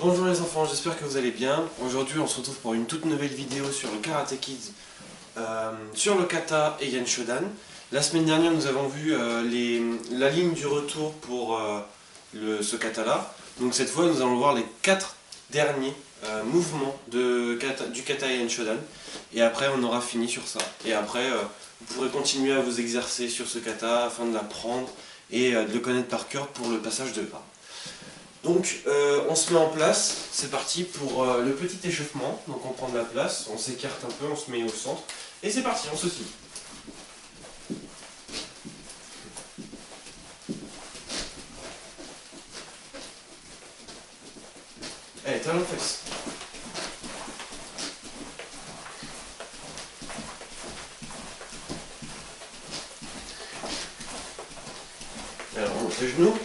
Bonjour les enfants, j'espère que vous allez bien. Aujourd'hui on se retrouve pour une toute nouvelle vidéo sur le Karate Kids, sur le kata et Yan Shodan. La semaine dernière nous avons vu la ligne du retour pour ce kata là. Donc cette fois nous allons voir les 4 derniers mouvements du kata et Yan Shodan. Et après on aura fini sur ça. Et après vous pourrez continuer à vous exercer sur ce kata afin de l'apprendre et de le connaître par cœur pour le passage de A. Donc on se met en place, c'est parti pour le petit échauffement. Donc on prend de la place, on s'écarte un peu, on se met au centre. Et c'est parti, on se tire. Allez, talon flex. Alors on monte les genoux.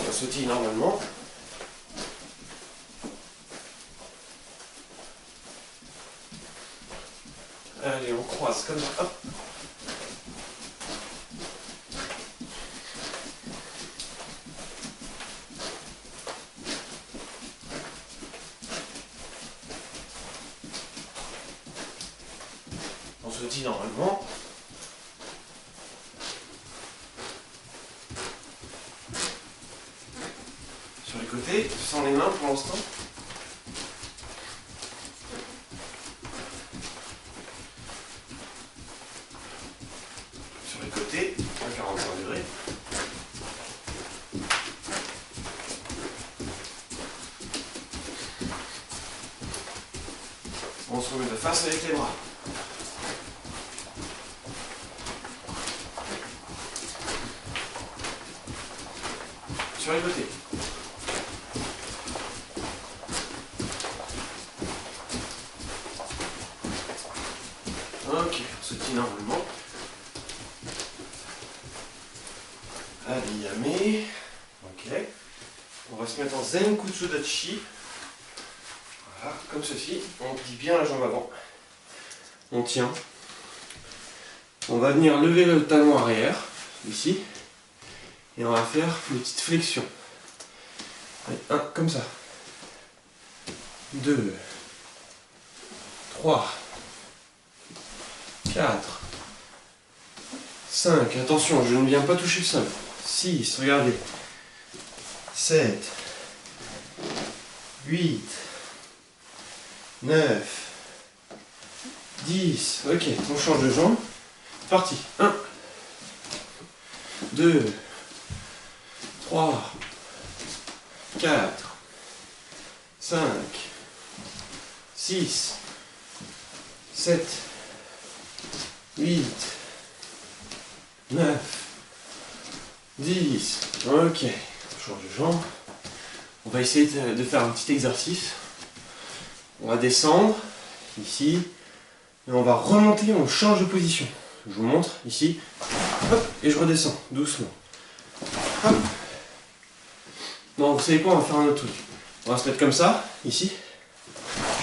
On sautille normalement. Allez, on croise comme ça. Hop. On sautille normalement. Sur les côtés, sans les mains pour l'instant. Sur les côtés, à 45 degrés. On se remet de face avec les bras. Sur les côtés. Ok, on se tient normalement. Abiyame. Ok. On va se mettre en Zen Kutsudachi. Voilà, comme ceci. On plie bien la jambe avant. On tient. On va venir lever le talon arrière, ici. Et on va faire une petite flexion. Allez, 1, comme ça. 2. 3. 4. 5. Attention, je ne viens pas toucher le sol. 6. Regardez. 7. 8. 9. 10. Ok, on change de jambe. Parti. 1. 2. 3, 4, 5, 6, 7, 8, 9, 10. Ok, on change de jambe. On va essayer de faire un petit exercice. On va descendre ici et on va remonter, on change de position. Je vous montre ici. Hop, et je redescends doucement. Hop. Non, vous savez quoi, on va faire un autre truc. On va se mettre comme ça, ici.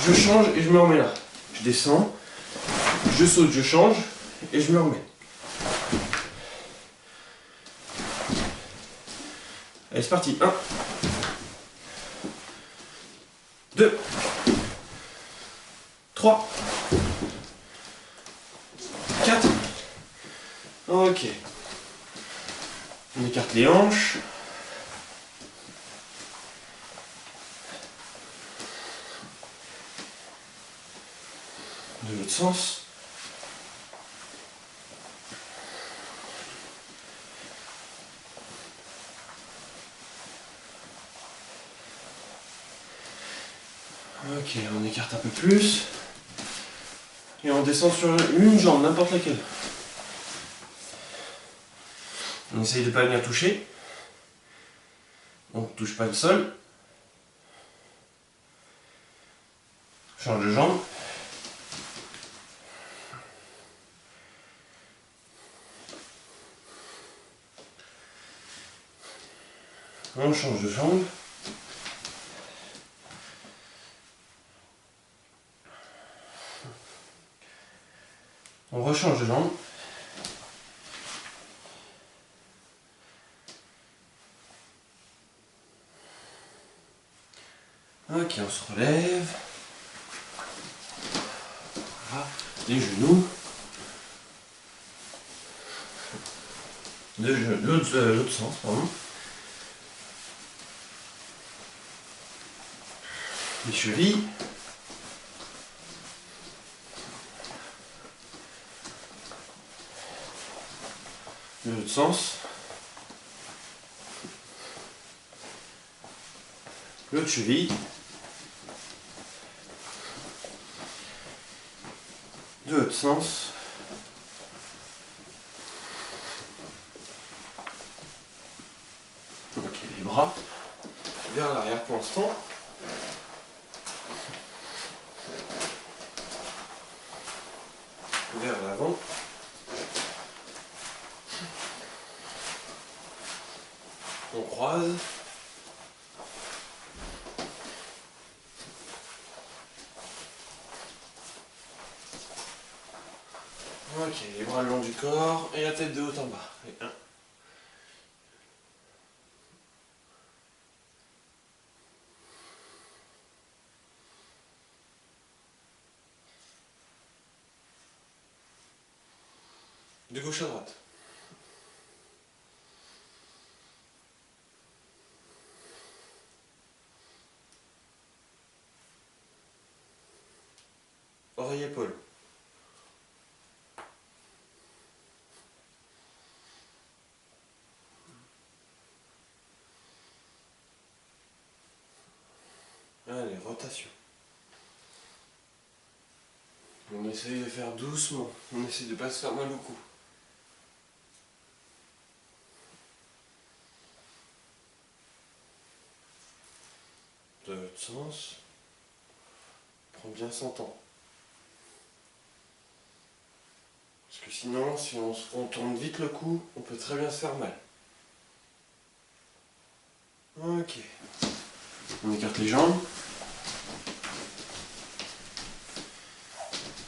Je change et je me remets là. Je descends, je saute, je change et je me remets. Allez, c'est parti. 1, 2, 3, 4. Ok. On écarte les hanches. De l'autre sens. Ok, on écarte un peu plus. Et on descend sur une jambe, n'importe laquelle. On essaye de ne pas venir toucher. On ne touche pas le sol. Change de jambe. On change de jambe. On rechange de jambe. Ok, on se relève. Voilà. Les genoux. L'autre sens, pardon. Les chevilles. L'autre sens. L'autre cheville. De l'autre sens. Ok, les bras vers l'arrière pour l'instant. Vers l'avant. On croise. Ok, les bras le long du corps et la tête de haut en bas. Et 1. De gauche à droite. Oreille-épaule. Allez, rotation. On essaye de faire doucement. On essaye de ne pas se faire mal au cou. De l'autre sens. Prends bien son temps. Parce que sinon, si on tourne vite le cou, on peut très bien se faire mal. Ok. On écarte les jambes.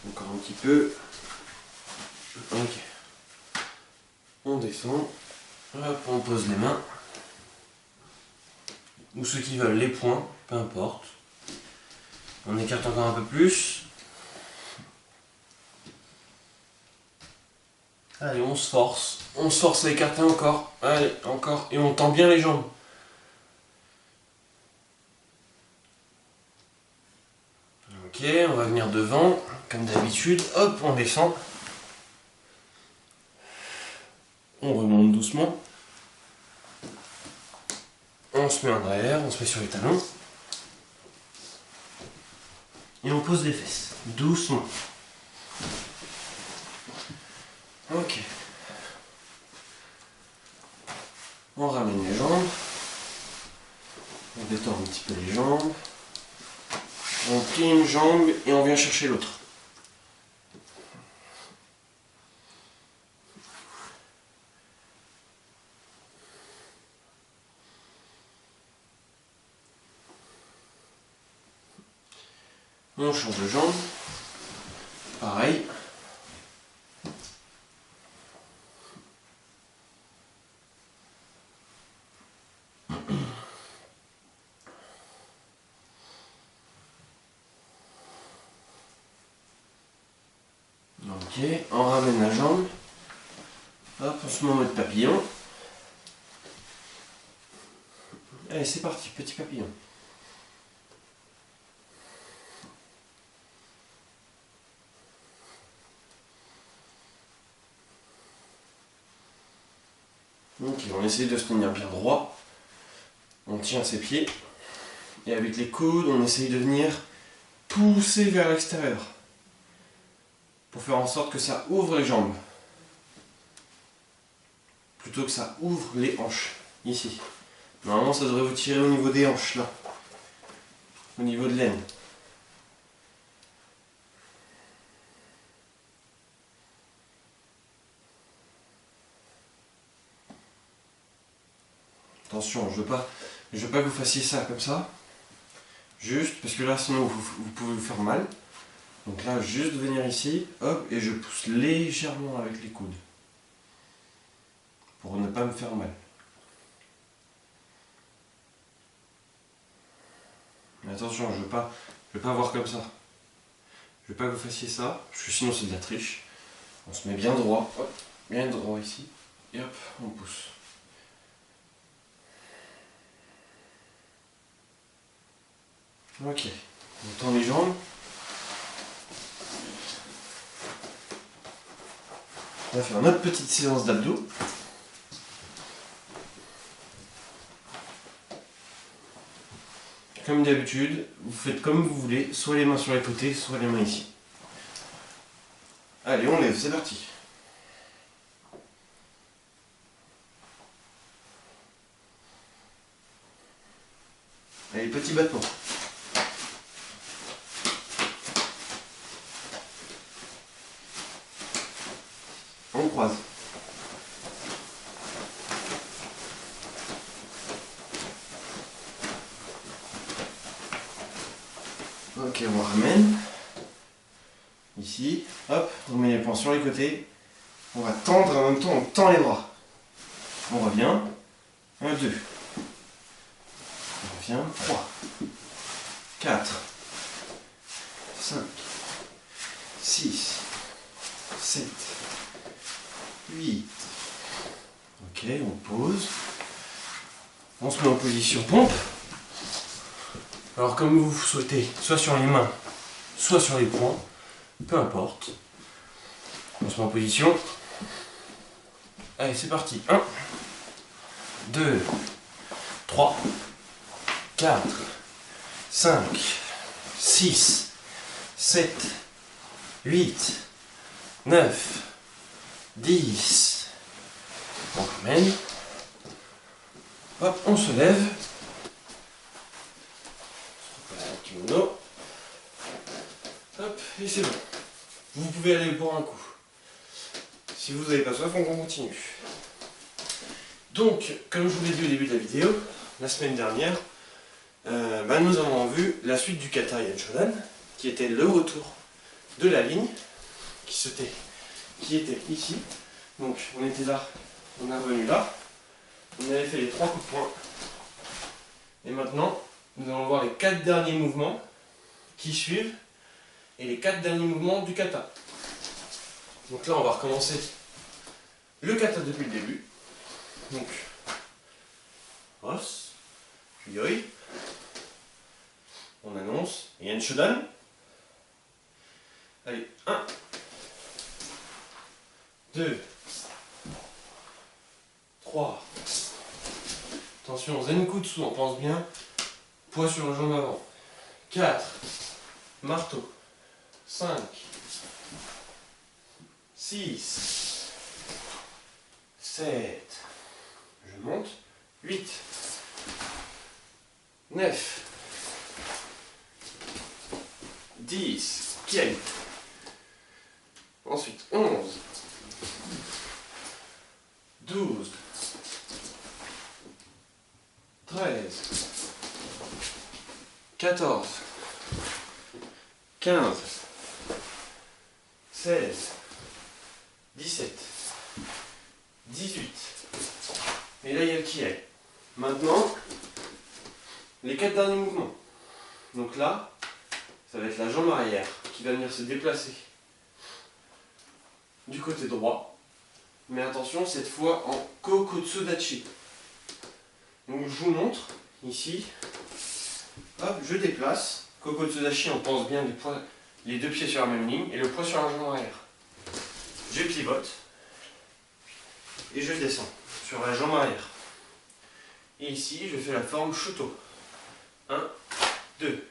Encore un petit peu. Ok. On descend. Hop, on pose les mains. Ou ceux qui veulent les poings, peu importe. On écarte encore un peu plus. Allez, on se force. On se force à écarter encore. Allez, encore. Et on tend bien les jambes. Ok, on va venir devant, comme d'habitude. Hop, on descend. On remonte doucement. On se met en arrière, on se met sur les talons. Et on pose les fesses. Doucement. Ok. On ramène les jambes. On détend un petit peu les jambes. On plie une jambe et on vient chercher l'autre. On change de jambe. Pareil. Ok, on ramène la jambe. Hop, on se met en mode papillon. Allez, c'est parti, petit papillon. Ok, on essaie de se tenir bien droit. On tient ses pieds. Et avec les coudes, on essaye de venir pousser vers l'extérieur. Pour faire en sorte que ça ouvre les jambes. Plutôt que ça ouvre les hanches. Ici. Normalement, ça devrait vous tirer au niveau des hanches, là. Au niveau de l'aine. Attention, je veux pas que vous fassiez ça comme ça. Juste, parce que là, sinon, vous pouvez vous faire mal. Donc là, juste venir ici, hop, et je pousse légèrement avec les coudes. Pour ne pas me faire mal. Mais attention, je veux pas voir comme ça. Je veux pas que vous fassiez ça, parce que sinon c'est de la triche. On se met bien droit, hop, bien droit ici, et hop, on pousse. Ok, on tend les jambes. On va faire notre petite séance d'abdos. Comme d'habitude, vous faites comme vous voulez, soit les mains sur les côtés, soit les mains ici. Allez, on lève, c'est parti. Allez, petit battement. On croise. Ok, on ramène. Ici, hop, on met les poings sur les côtés. On va tendre et en même temps on tend les bras. On revient. 1, 2. On revient. 3, 4, 5, 6, 7, 8. Ok, on pose. On se met en position pompe. Alors comme vous souhaitez, soit sur les mains, soit sur les poings, peu importe. On se met en position. Allez, c'est parti. 1, 2, 3, 4, 5, 6, 7, 8, 9, 10. On ramène. Hop, on se lève. On se repose le kimono. Hop, et c'est bon. Vous pouvez aller boire un coup. Si vous n'avez pas soif, on continue. Donc, comme je vous l'ai dit au début de la vidéo, la semaine dernière, nous avons vu la suite du kata Yanshodan, qui était le retour de la ligne, qui était ici. Donc, on était là, on est revenu là, on avait fait les 3 coups de poing. Et maintenant, nous allons voir les 4 derniers mouvements qui suivent, et les 4 derniers mouvements du kata. Donc là, on va recommencer le kata depuis le début. Donc, os, puis yoi. On annonce, et Yanshodan. Allez, 1, 2, 3. Attention, Zenkutsu, on pense bien. Poids sur la jambe avant. 4. Marteau. 5. 6. 7. Je monte. 8. 9. 10. Kiai. Ensuite 11. 12. 13. 14. 15. 16. 17. 18. Et là il y a le kiai. Maintenant, les 4 derniers mouvements. Donc là, ça va être la jambe arrière qui va venir se déplacer du côté droit. Mais attention, cette fois en Kokotsudachi. Donc je vous montre ici. Hop, je déplace. Kokotsudachi, on pense bien les 2 pieds sur la même ligne et le poids sur la jambe arrière. Je pivote et je descends sur la jambe arrière. Et ici, je fais la forme Shuto. 1, 2.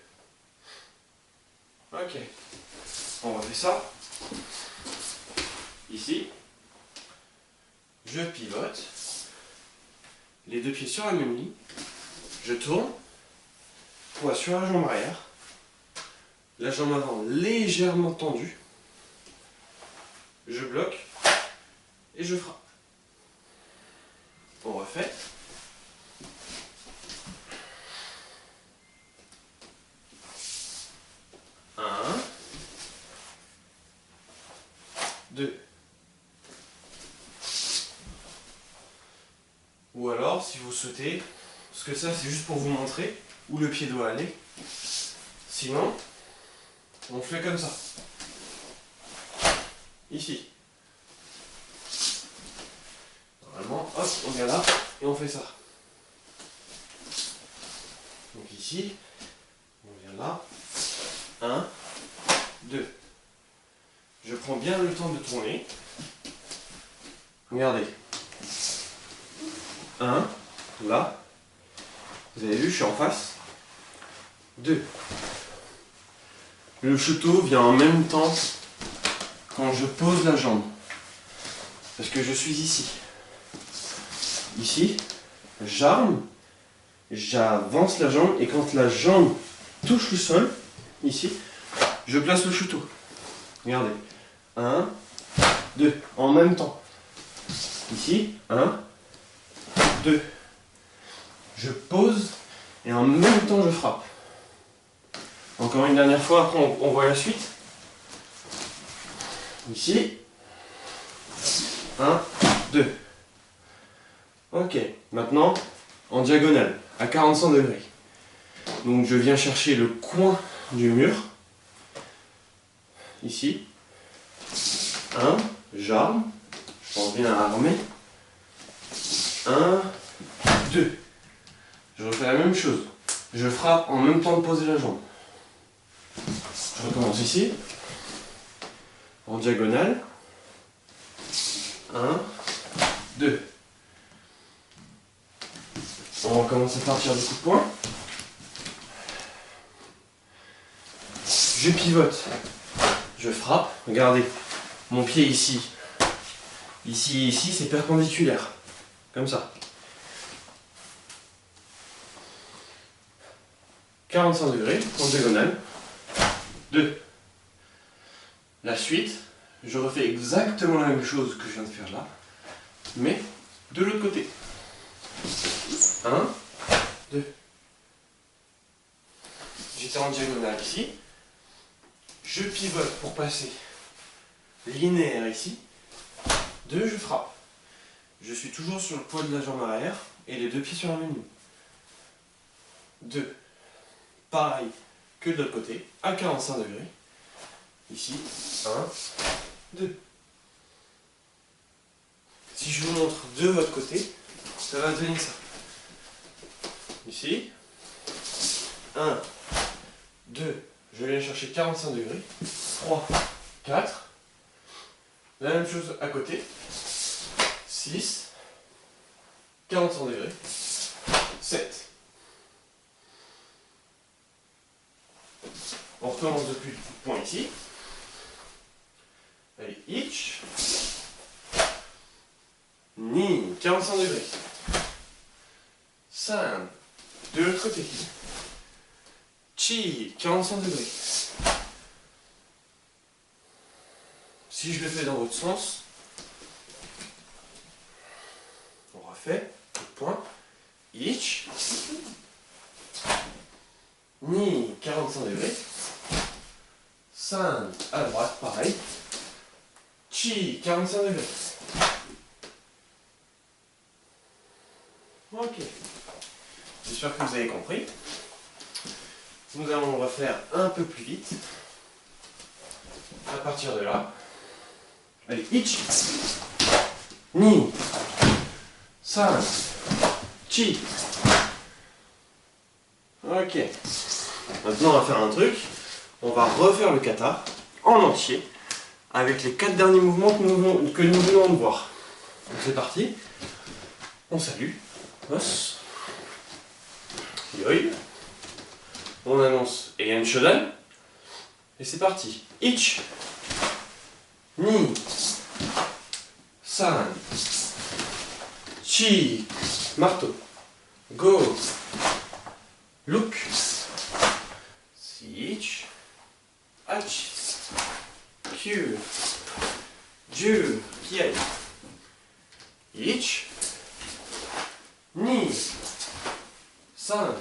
Ok. On refait ça. Ici. Je pivote. Les 2 pieds sur la même ligne. Je tourne. Poids sur la jambe arrière. La jambe avant légèrement tendue. Je bloque. Et je frappe. On refait. 1, 2. Ou alors, si vous souhaitez, parce que ça c'est juste pour vous montrer où le pied doit aller. Sinon, on fait comme ça. Ici. Normalement, hop, on vient là et on fait ça. Donc ici, on vient là. 1, 2. Je prends bien le temps de tourner. Regardez. 1, là. Vous avez vu, je suis en face. 2. Le chuteau vient en même temps quand je pose la jambe. Parce que je suis ici. Ici, j'arme, j'avance la jambe et quand la jambe touche le sol, ici, je place le chuteau. Regardez. 1, 2, en même temps. Ici, 1, 2. Je pose et en même temps je frappe. Encore une dernière fois, après on voit la suite. Ici, 1, 2. Ok, maintenant en diagonale, à 45 degrés. Donc je viens chercher le coin du mur. Ici. 1, j'arme. Je pense bien à armer. 1, 2. Je refais la même chose. Je frappe en même temps de poser la jambe. Je recommence ici. En diagonale. 1, 2. On recommence à partir du coup de poing. Je pivote. Je frappe. Regardez. Mon pied ici. Ici, c'est perpendiculaire. Comme ça. 45 degrés, en diagonale. 2. La suite, je refais exactement la même chose que je viens de faire là, mais de l'autre côté. 1, 2. J'étais en diagonale ici. Je pivote pour passer linéaire ici. 2, je frappe. Je suis toujours sur le poids de la jambe arrière et les deux pieds sur la même ligne. 2. Pareil que de l'autre côté, à 45 degrés. Ici, 1, 2. Si je vous montre de votre côté, ça va donner ça. Ici, 1, 2, je vais aller chercher 45 degrés. 3, 4. La même chose à côté. 6, 45 degrés. 7. On recommence depuis le point ici. Allez, ich. Ni, 45 degrés. 5. De l'autre côté. Chi, 45 degrés. Si je le fais dans votre sens, on refait. Point. Ich. Ni, 45 degrés. 5 à droite, pareil. Chi, 45 degrés. Ok. J'espère que vous avez compris. Nous allons le refaire un peu plus vite. À partir de là. Allez, ich. Ni. 5. Chi. Ok. Maintenant, on va faire un truc. On va refaire le kata en entier avec les 4 derniers mouvements que nous venons de voir. Donc c'est parti. On salue. Os. Yoi. On annonce Heian Shodan. Et c'est parti. Ich. Ni. San. Chi. Marteau. Go. Look. Ich. Ach. Q. Ju. Kiai. Ich. Ni. San.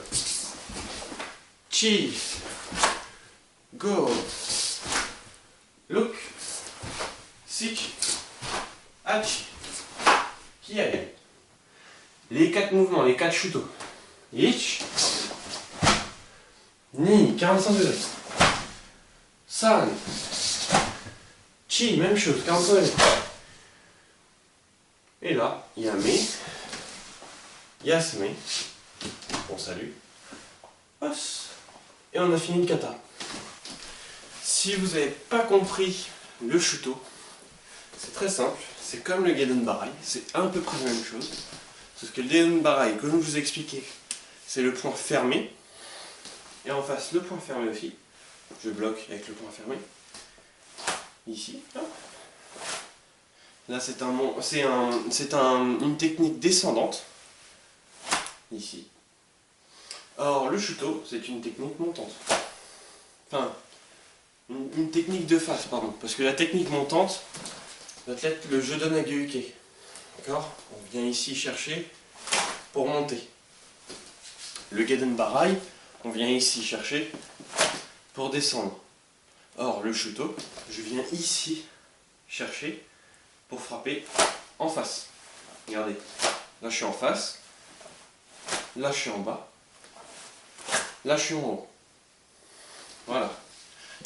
Chi. Go. Look. sich, hachi, kiai. Les 4 mouvements, les 4 shuto. Ich, ni, 45 degrés. San, chi, même chose, 45 degrés. Et là, yame, yasme, on salue, os, et on a fini le kata. Si vous n'avez pas compris le shuto, c'est très simple, c'est comme le Gedan Barai, c'est à peu près la même chose. Sauf que le Gedan Barai, comme je vous ai expliqué, c'est le point fermé. Et en face, le point fermé aussi. Je bloque avec le point fermé. Ici. Hop. Là, c'est une technique descendante. Ici. Or, le shuto, c'est une technique montante. Enfin, une technique de face, pardon. Parce que la technique montante va être le Jodan Hageuke. D'accord? On vient ici chercher pour monter. Le Gedan Barai, on vient ici chercher pour descendre. Or, le shuto, je viens ici chercher pour frapper en face. Regardez, là je suis en face, là je suis en bas, là je suis en haut. Voilà.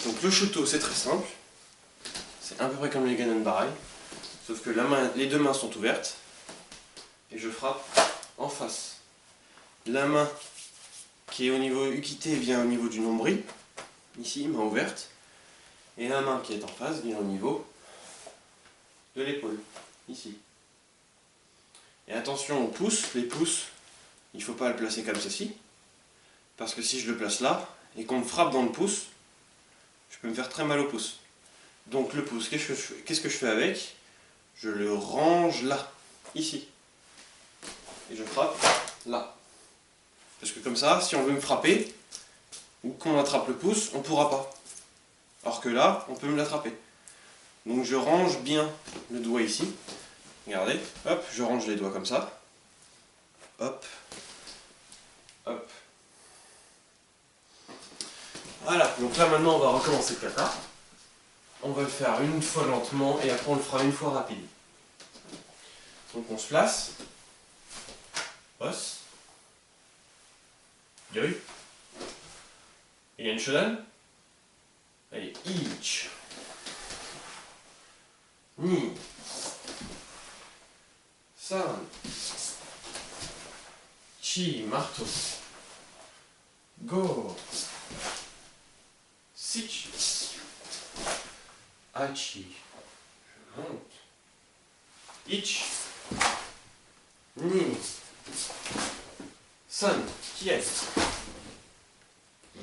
Donc le shuto, c'est très simple. C'est à peu près comme les Gedan Barai, sauf que les deux mains sont ouvertes et je frappe en face. La main qui est au niveau Ukite vient au niveau du nombril, ici, main ouverte, et la main qui est en face vient au niveau de l'épaule, ici. Et attention aux pouces, les pouces, il ne faut pas le placer comme ceci, parce que si je le place là, et qu'on me frappe dans le pouce, je peux me faire très mal au pouce. Donc le pouce, qu'est-ce que je fais avec? Je le range là, ici. Et je frappe là. Parce que comme ça, si on veut me frapper, ou qu'on attrape le pouce, on ne pourra pas. Alors que là, on peut me l'attraper. Donc je range bien le doigt ici. Regardez, hop, je range les doigts comme ça. Hop, hop. Voilà, donc là maintenant on va recommencer le kata. On va le faire une fois lentement et après on le fera une fois rapide. Donc on se place. Os. Yoi. Et Yan Shodan. Allez, ich. Ni. San. Chi, marteau. Go. Sich. Hachi. Je monte. Ich. Ni. San. Kie.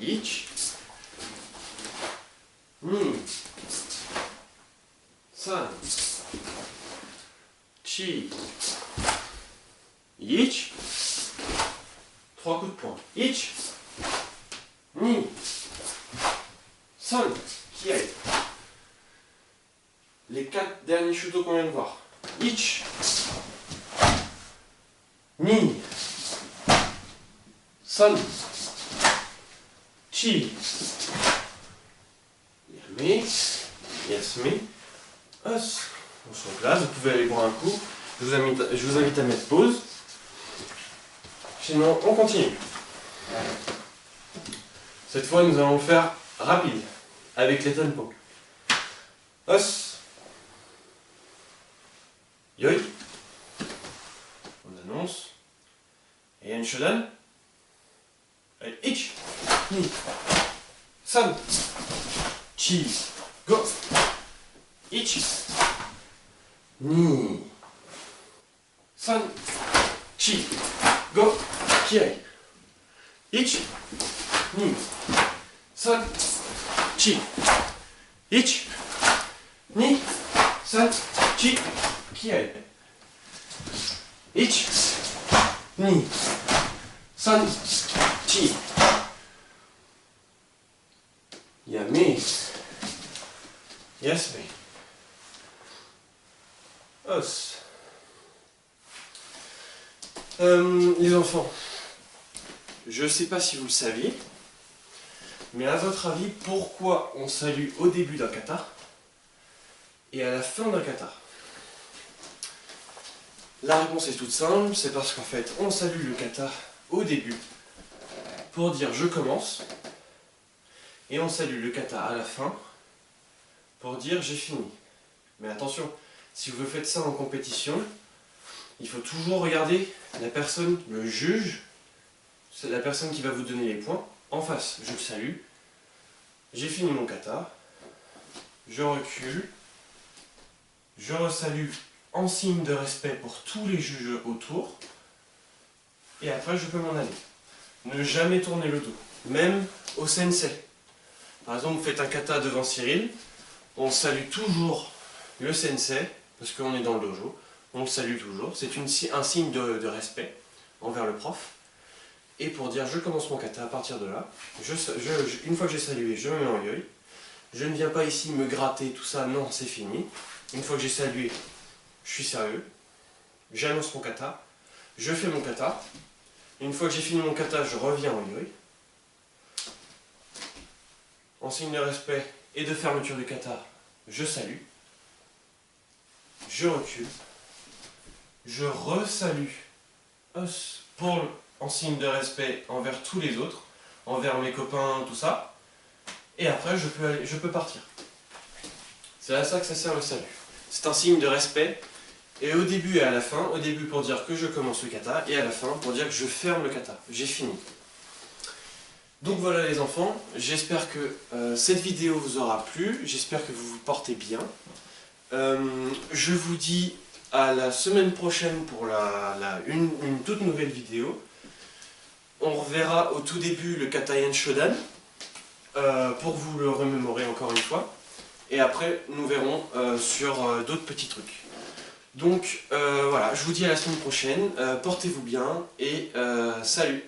Ich. Ni. San. Chi. Ich. 3 coups de poing. Ich. Ni. San. Kie. Les 4 derniers shuto qu'on vient de voir. Ich. Ni. San. Chi. Yame. Yasme. Os. On se replace, vous pouvez aller boire un coup. Je vous invite à mettre pause. Sinon, on continue. Cette fois, nous allons le faire rapide, avec les tempos. Os. Yoi. On annonce. Et Yan Shodan. Allez, ich. Ni. San. Chi. Go. Ich. Ni. San. Chi. Go. Kiai. Ich. Ni. San. Chi. Ich. Ni. San. Chi. Kiai. Ich. Ni. San. Chi. Yame. Yasme. Os. Les enfants, je ne sais pas si vous le saviez, mais à votre avis, pourquoi on salue au début d'un kata et à la fin d'un kata? La réponse est toute simple, c'est parce qu'en fait on salue le kata au début pour dire je commence, et on salue le kata à la fin pour dire j'ai fini. Mais attention, si vous faites ça en compétition, il faut toujours regarder la personne, le juge, c'est la personne qui va vous donner les points, en face. Je le salue, j'ai fini mon kata, je recule, je resalue en signe de respect pour tous les juges autour, et après je peux m'en aller. Ne jamais tourner le dos, même au sensei. Par exemple, vous faites un kata devant Cyril, on salue toujours le sensei, parce qu'on est dans le dojo, on le salue toujours, c'est un signe de respect envers le prof. Et pour dire je commence mon kata, à partir de là, une fois que j'ai salué, je me mets en yoi. Je ne viens pas ici me gratter, tout ça, non, c'est fini. Une fois que j'ai salué, je suis sérieux. J'annonce mon kata, je fais mon kata. Une fois que j'ai fini mon kata, je reviens en yoi. En signe de respect et de fermeture du kata, je salue. Je recule. Je resalue en signe de respect envers tous les autres, envers mes copains, tout ça. Et après, je peux partir. C'est à ça que ça sert le salut. C'est un signe de respect. Et au début et à la fin, au début pour dire que je commence le kata, et à la fin pour dire que je ferme le kata. J'ai fini. Donc voilà les enfants, j'espère que cette vidéo vous aura plu, j'espère que vous vous portez bien. Je vous dis à la semaine prochaine pour une toute nouvelle vidéo. On reverra au tout début le kata Yan Shodan, pour vous le remémorer encore une fois. Et après, nous verrons sur d'autres petits trucs. Donc voilà, je vous dis à la semaine prochaine, portez-vous bien et salut!